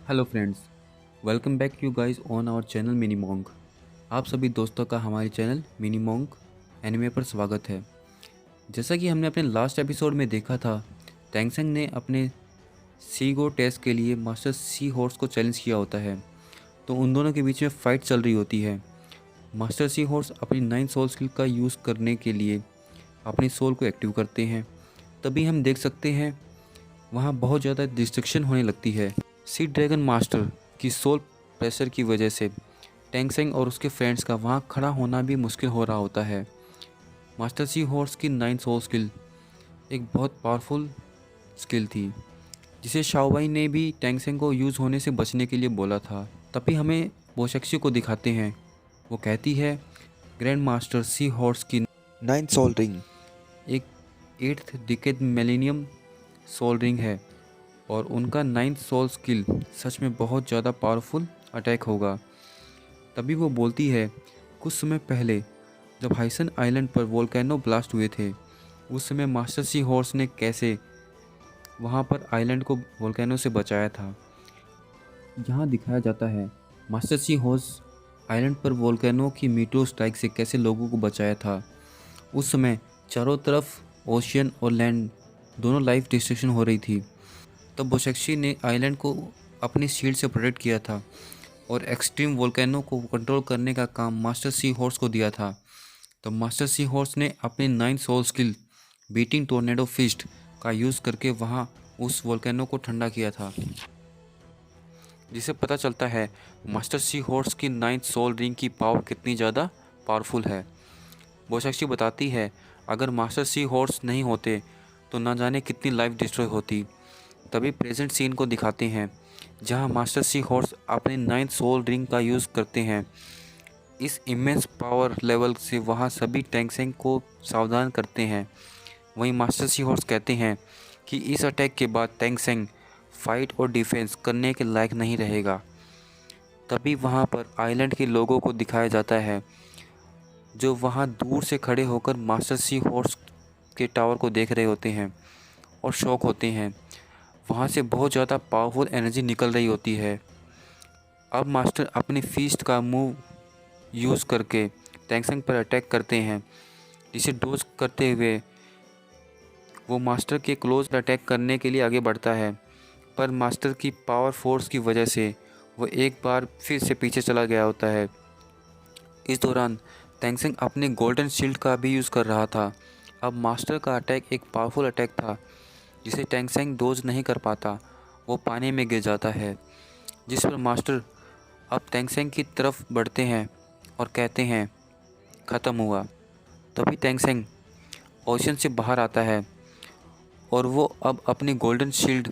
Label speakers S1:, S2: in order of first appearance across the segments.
S1: Hello friends, welcome back you guys on our channel Mini Monk. आप सभी दोस्तों का हमारे चैनल मिनी मॉन्क एनिमे पर स्वागत है। जैसा कि हमने अपने लास्ट एपिसोड में देखा था, टैंगसेंग ने अपने सीगो टेस्ट के लिए मास्टर सी हॉर्स को चैलेंज किया होता है। तो उन दोनों के बीच में फ़ाइट चल रही होती है। मास्टर सी हॉर्स अपनी 9 सोल स्किल का यूज़ करने के लिए अपनी सोल को एक्टिव करते हैं। तभी हम देख सकते हैं वहाँ बहुत ज़्यादा डिस्ट्रक्शन होने लगती है। सी ड्रैगन मास्टर की सोल प्रेशर की वजह से टैंगसेंग और उसके फ्रेंड्स का वहाँ खड़ा होना भी मुश्किल हो रहा होता है। मास्टर सी हॉर्स की 9 सोल स्किल एक बहुत पावरफुल स्किल थी, जिसे शाओबाई ने भी टैंगसेंग को यूज़ होने से बचने के लिए बोला था। तभी हमें बोशक्शी को दिखाते हैं। वो कहती है ग्रैंड मास्टर सी हॉर्स की 9 सोल रिंग एक 8th decade millennium soul ring है और उनका 9th सोल स्किल सच में बहुत ज़्यादा पावरफुल अटैक होगा। तभी वो बोलती है कुछ समय पहले जब हाइसन आइलैंड पर वोल्केनो ब्लास्ट हुए थे, उस समय मास्टर सी हॉर्स ने कैसे वहाँ पर आइलैंड को वोल्केनो से बचाया था। यहाँ दिखाया जाता है मास्टर सी हॉर्स आइलैंड पर वोल्केनो की मीटो स्ट्राइक से कैसे लोगों को बचाया था। उस समय चारों तरफ ओशियन और लैंड दोनों लाइफ डिस्ट्रक्शन हो रही थी। तब बोशक्शी ने आइलैंड को अपनी शील्ड से प्रोटेक्ट किया था और एक्सट्रीम वोल्केनो को कंट्रोल करने का काम मास्टर सी हॉर्स को दिया था। तो मास्टर सी हॉर्स ने अपनी 9 soul skill beating tornado fist का यूज़ करके वहाँ उस वोल्केनो को ठंडा किया था, जिसे पता चलता है मास्टर सी हॉर्स की 9th सोल रिंग की पावर कितनी ज़्यादा पावरफुल है। बोशक्शी बताती है अगर मास्टर सी हॉर्स नहीं होते तो ना जाने कितनी लाइफ डिस्ट्रॉय होती। तभी प्रेजेंट सीन को दिखाते हैं जहां मास्टर सी हॉर्स अपने 9th सोल रिंग का यूज़ करते हैं। इस इमेंस पावर लेवल से वहां सभी टैंगसेंग को सावधान करते हैं। वहीं मास्टर सी हॉर्स कहते हैं कि इस अटैक के बाद टैंगसेंग फाइट और डिफेंस करने के लायक नहीं रहेगा। तभी वहां पर आइलैंड के लोगों को दिखाया जाता है जो वहां दूर से खड़े होकर मास्टर सी हॉर्स के टावर को देख रहे होते हैं और शॉक होते हैं। वहाँ से बहुत ज़्यादा पावरफुल एनर्जी निकल रही होती है। अब मास्टर अपनी फीस्ट का मूव यूज़ करके टैंगसेंग पर अटैक करते हैं, जिसे डोज करते हुए वो मास्टर के क्लोज अटैक करने के लिए आगे बढ़ता है। पर मास्टर की पावर फोर्स की वजह से वो एक बार फिर से पीछे चला गया होता है। इस दौरान टैंगसेंग अपने गोल्डन शील्ड का भी यूज़ कर रहा था। अब मास्टर का अटैक एक पावरफुल अटैक था जिसे टैंगसेंग डोज नहीं कर पाता। वो पानी में गिर जाता है, जिस पर मास्टर अब टैंगसेंग की तरफ बढ़ते हैं और कहते हैं ख़त्म हुआ। तभी टैंगसेंग ओशन से बाहर आता है और वो अब अपनी गोल्डन शील्ड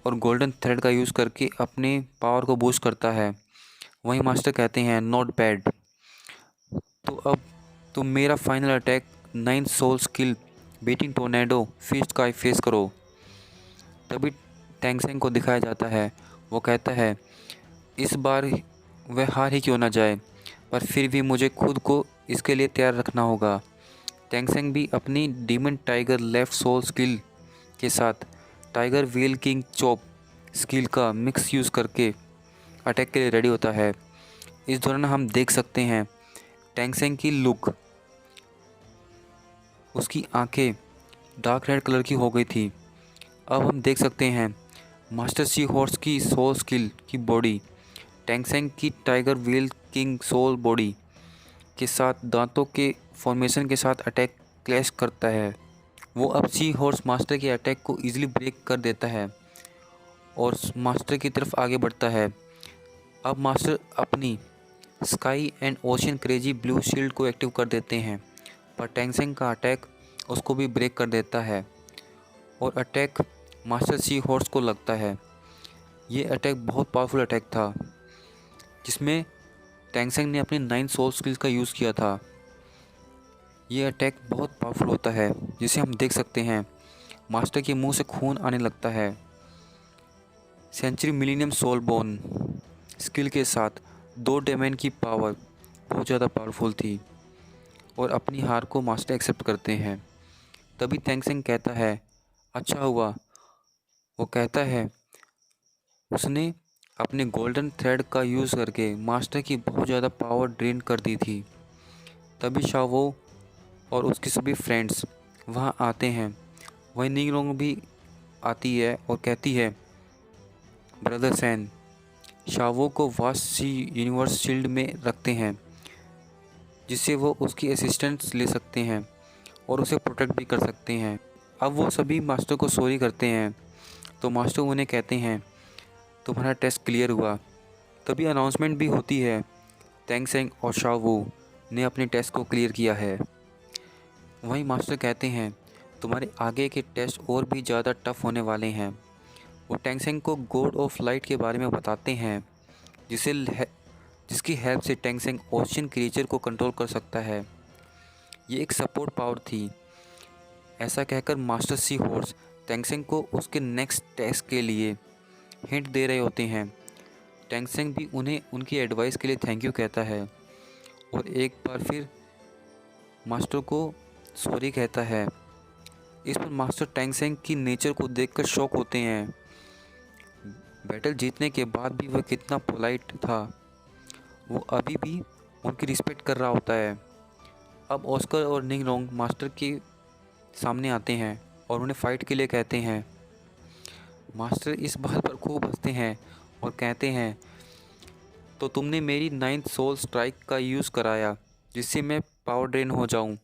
S1: और गोल्डन थ्रेड का यूज़ करके अपने पावर को बूस्ट करता है। वहीं मास्टर कहते हैं नॉट बैड। तो अब तुम मेरा final attack 9 soul skill beating tornado fist का फेस करो। तभी टैंगसेंग को दिखाया जाता है। वो कहता है इस बार वह हार ही क्यों ना जाए, पर फिर भी मुझे खुद को इसके लिए तैयार रखना होगा। टैंगसेंग भी अपनी demon tiger left soul skill के साथ tiger wheel king chop skill का मिक्स यूज़ करके अटैक के लिए रेडी होता है। इस दौरान हम देख सकते हैं टैंगसेंग की लुक, उसकी आंखें डार्क रेड कलर की हो गई थी। अब हम देख सकते हैं मास्टर सी हॉर्स की सोल स्किल की बॉडी टैंगसेंग की tiger wheel king soul body के साथ दांतों के फॉर्मेशन के साथ अटैक क्लैश करता है। वो अब सी हॉर्स मास्टर के अटैक को इजीली ब्रेक कर देता है और मास्टर की तरफ आगे बढ़ता है। अब मास्टर अपनी sky and ocean crazy blue shield को एक्टिव कर देते हैं, पर टैंगसेंग का अटैक उसको भी ब्रेक कर देता है और अटैक मास्टर सी हॉर्स को लगता है। ये अटैक बहुत पावरफुल अटैक था जिसमें टैंगसेंग ने अपनी 9 सोल स्किल्स का यूज़ किया था। ये अटैक बहुत पावरफुल होता है, जिसे हम देख सकते हैं मास्टर के मुंह से खून आने लगता है। Century millennium soul bone skill के साथ 2 डेमन की पावर बहुत ज़्यादा पावरफुल थी और अपनी हार को मास्टर एक्सेप्ट करते हैं। तभी टैंगसेंग कहता है अच्छा हुआ। वो कहता है उसने अपने गोल्डन थ्रेड का यूज़ करके मास्टर की बहुत ज़्यादा पावर ड्रेन कर दी थी। तभी शावो और उसके सभी फ्रेंड्स वहाँ आते हैं। वहीं निंगलोंग भी आती है और कहती है, ब्रदर सैन, शावो को वास्ट सी यूनिवर्स शील्ड में रखते हैं जिससे वो उसकी असिस्टेंस ले सकते हैं और उसे प्रोटेक्ट भी कर सकते हैं। अब वो सभी मास्टर को सॉरी करते हैं तो मास्टर उन्हें कहते हैं, तुम्हारा टेस्ट क्लियर हुआ। तभी अनाउंसमेंट भी होती है, तेंग सेंग और शावो ने अपने टेस्ट को क्लियर किया है। वहीं मास्टर कहते हैं, तुम्हारे आगे के टेस्ट और भी ज़्यादा टफ होने वाले हैं। वो तेंग सेंग को गॉड ऑफ लाइट के बारे में बताते हैं जिसे जिसकी हेल्प से तेंग सेंग ओशियन क्रिएचर को कंट्रोल कर सकता है। ये एक सपोर्ट पावर थी। ऐसा कहकर master Sea horse Teng Seng को उसके नेक्स्ट टेस्ट के लिए हिंट दे रहे होते हैं। तेंग सेंग भी उन्हें उनकी एडवाइस के लिए थैंक यू कहता है और एक बार फिर मास्टर को सॉरी कहता है। इस पर मास्टर तेंग सेंग की नेचर को देखकर शॉक होते हैं। बैटल जीतने के बाद भी वह कितना पोलाइट था, वो अभी भी उनकी रिस्पेक्ट कर रहा होता है। अब ऑस्कर और निंग रोंग मास्टर के सामने आते हैं और उन्हें फ़ाइट के लिए कहते हैं। मास्टर इस बात पर खूब हंसते हैं और कहते हैं, तो तुमने मेरी 9th सोल स्ट्राइक का यूज़ कराया जिससे मैं पावर ड्रेन हो जाऊं।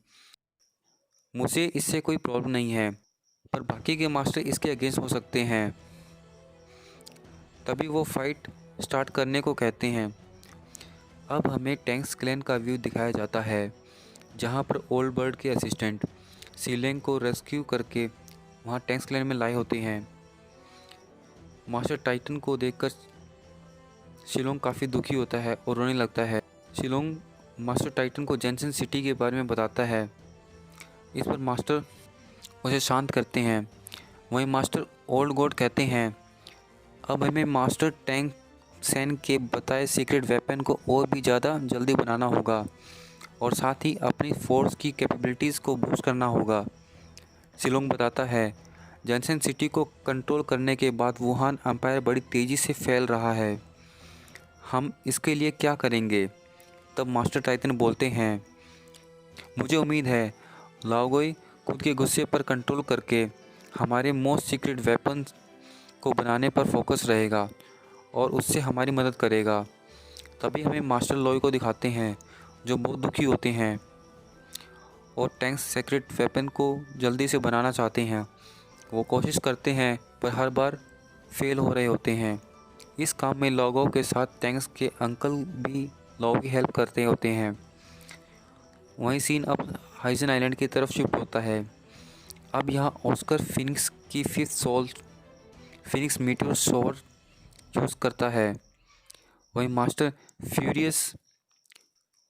S1: मुझे इससे कोई प्रॉब्लम नहीं है, पर बाकी के मास्टर इसके अगेंस्ट हो सकते हैं। तभी वो फाइट स्टार्ट करने को कहते हैं। अब हमें टैंक्स क्लैन का व्यू दिखाया जाता है जहां पर ओल्ड बर्ड के असिस्टेंट सीलेंग को रेस्क्यू करके वहां टैंक्स क्लैन में लाए होते हैं। मास्टर टाइटन को देखकर शिलोंग काफ़ी दुखी होता है और रोने लगता है। शिलोंग मास्टर टाइटन को जेंसन सिटी के बारे में बताता है। इस पर मास्टर उसे शांत करते हैं। वहीं मास्टर ओल्ड गॉड कहते हैं, अब हमें मास्टर टैंग सेन के बताए सीक्रेट वेपन को और भी ज़्यादा जल्दी बनाना होगा और साथ ही अपनी फोर्स की कैपेबिलिटीज़ को बूस्ट करना होगा। शिलोंग बताता है, जेंसन सिटी को कंट्रोल करने के बाद वुहान एम्पायर बड़ी तेज़ी से फैल रहा है। हम इसके लिए क्या करेंगे? तब मास्टर टाइटन बोलते हैं, मुझे उम्मीद है लाओगोई खुद के गुस्से पर कंट्रोल करके हमारे मोस्ट सीक्रेट वेपन को बनाने पर फोकस रहेगा और उससे हमारी मदद करेगा। तभी हमें मास्टर लॉय को दिखाते हैं जो बहुत दुखी होते हैं और टैंक्स सीक्रेट वेपन को जल्दी से बनाना चाहते हैं। वो कोशिश करते हैं पर हर बार फेल हो रहे होते हैं। इस काम में लॉगो के साथ टैंक्स के अंकल भी लॉगो की हेल्प करते होते हैं। वहीं सीन अब हाइजन आइलैंड की तरफ शिफ्ट होता है। अब यहाँ ऑस्कर फिनिक्स की 5th soul phoenix meteor shot use करता है। वहीं master furious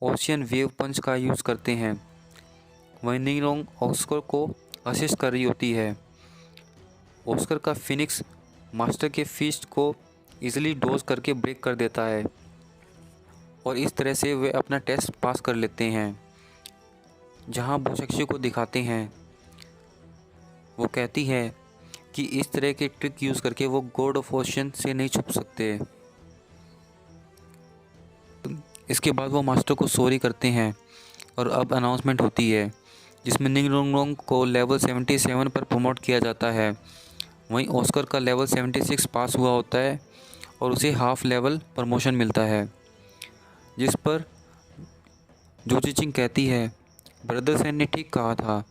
S1: ocean wave punch का यूज़ करते हैं। वहीं निंगलोंग ऑस्कर को असिस्ट कर रही होती है। ऑस्कर का फिनिक्स मास्टर के फिस्ट को इजीली डोज करके ब्रेक कर देता है और इस तरह से वे अपना टेस्ट पास कर लेते हैं। जहां बोशक्शी को दिखाते हैं, वो कहती है कि इस तरह के ट्रिक यूज़ करके वो गॉड ऑफ ओशन से नहीं छुप सकते। इसके बाद वो मास्टर को सॉरी करते हैं और अब अनाउंसमेंट होती है जिसमें निंगलोंग को लेवल 77 पर प्रमोट किया जाता है। वहीं ऑस्कर का लेवल 76 पास हुआ होता है और उसे हाफ लेवल प्रमोशन मिलता है। जिस पर जोजीचिंग कहती है, ब्रदर सैन ने ठीक कहा था,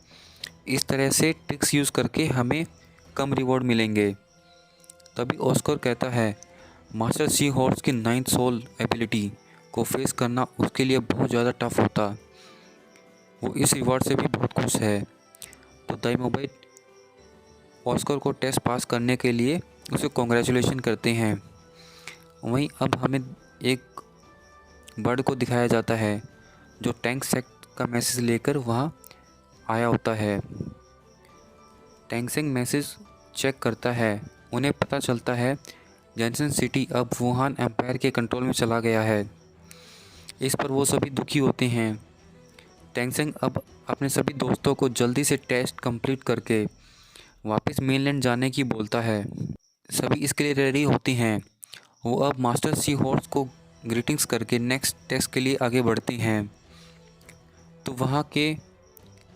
S1: इस तरह से ट्रिक्स यूज़ करके हमें कम रिवॉर्ड मिलेंगे। तभी ऑस्कर कहता है, मास्टर सी हॉर्स की 9th सोल एबिलिटी को फेस करना उसके लिए बहुत ज़्यादा टफ होता। वो इस रिवॉर्ड से भी बहुत खुश है। तो दाइमोबाइट ऑस्कर को टेस्ट पास करने के लिए उसे कॉन्ग्रेचुलेशन करते हैं। वहीं अब हमें एक बर्ड को दिखाया जाता है जो टैंक सेक्ट का मैसेज लेकर वहाँ आया होता है। टैंगसेंग मैसेज चेक करता है। उन्हें पता चलता है जेंसन सिटी अब वुहान एम्पायर के कंट्रोल में चला गया है। इस पर वो सभी दुखी होते हैं। टैंगसेंग अब अपने सभी दोस्तों को जल्दी से टेस्ट कंप्लीट करके वापस मेनलैंड जाने की बोलता है। सभी इसके लिए रेडी होती हैं वो अब मास्टर सी हॉर्स को ग्रीटिंग्स करके नेक्स्ट टेस्ट के लिए आगे बढ़ते हैं। तो वहाँ के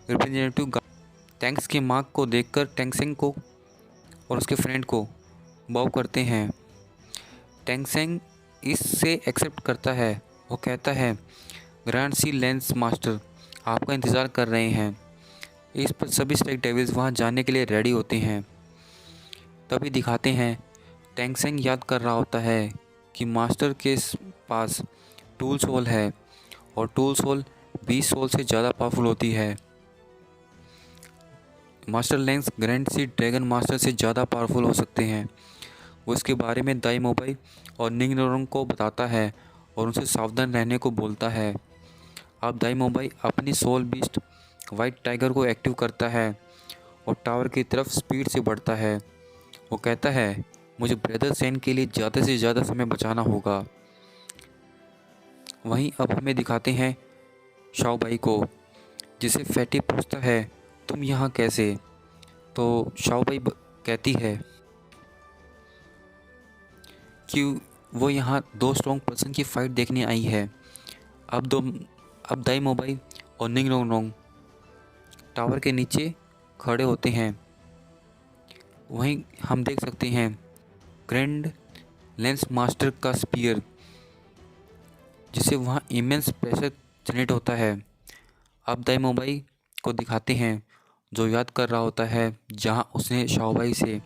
S1: रिप्रेजेंटेटिव टैंक्स के मार्क को देखकर टैंगसेंग को और उसके फ्रेंड को बाव करते हैं। टैंगसेंग इससे एक्सेप्ट करता है। वो कहता है, ग्रैंड सी लेंस मास्टर आपका इंतज़ार कर रहे हैं। इस पर सभी स्टेक डेविल्स वहाँ जाने के लिए रेडी होते हैं। तभी दिखाते हैं टैंगसेंग याद कर रहा होता है कि मास्टर के पास टूल सोल है और टूल सोल 20 सोल से ज़्यादा पावरफुल होती है। Master lens grand sea dragon master से ज़्यादा पावरफुल हो सकते हैं। वो इसके बारे में दाई मोबाई और निंगनोरंग को बताता है और उनसे सावधान रहने को बोलता है। अब दाई मोबाई अपनी सोल बीस्ट वाइट टाइगर को एक्टिव करता है और टावर की तरफ स्पीड से बढ़ता है। वो कहता है, मुझे ब्रदर सेन के लिए ज़्यादा से ज़्यादा समय बचाना होगा। वहीं अब हमें दिखाते हैं शाओबाई को, जिसे फैटी पूछता है, तुम यहाँ कैसे? तो शाओबाई कहती है कि वो यहाँ 2 स्ट्रॉन्ग पर्सन की फ़ाइट देखने आई है। अब दाई मोबाई और निंगनोंग टावर के नीचे खड़े होते हैं। वहीं हम देख सकते हैं ग्रैंड लेंस मास्टर का स्पीयर, जिससे वहाँ इमेंस प्रेशर जनरेट होता है। अब दाई मोबाई को दिखाते हैं, जो याद कर रहा होता है जहाँ उसने शाओबाई से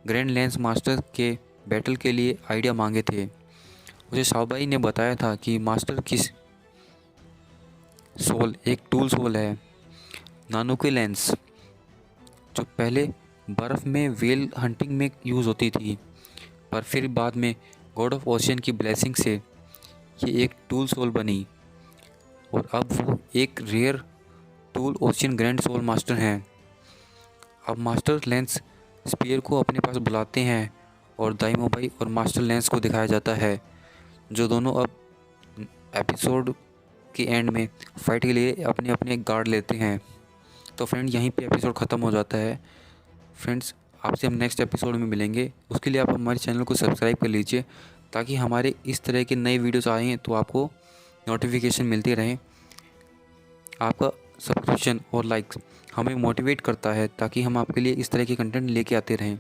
S1: ग्रैंड लेंस मास्टर के बैटल के लिए आइडिया मांगे थे। उसे शाओबाई ने बताया था कि मास्टर की सोल एक टूल सोल है, नानुके लेंस, जो पहले बर्फ़ में व्हेल हंटिंग में यूज़ होती थी, पर फिर बाद में गॉड ऑफ ओशियन की ब्लेसिंग से ये एक टूल सोल बनी और अब वो एक rare tool ocean grand soul master हैं। अब मास्टर लेंस स्पीयर को अपने पास बुलाते हैं और दाई मोबाई और मास्टर लेंस को दिखाया जाता है, जो दोनों अब एपिसोड के एंड में फाइट के लिए अपने अपने गार्ड लेते हैं। तो फ्रेंड, यहीं पे एपिसोड ख़त्म हो जाता है। फ्रेंड्स, आपसे हम नेक्स्ट एपिसोड में मिलेंगे। उसके लिए आप हमारे चैनल को सब्सक्राइब कर लीजिए, ताकि हमारे इस तरह के नए वीडियोस आएँ तो आपको नोटिफिकेशन मिलती रहे। आपका सब्सक्रिप्शन और लाइक हमें मोटिवेट करता है, ताकि हम आपके लिए इस तरह के कंटेंट लेके आते रहें।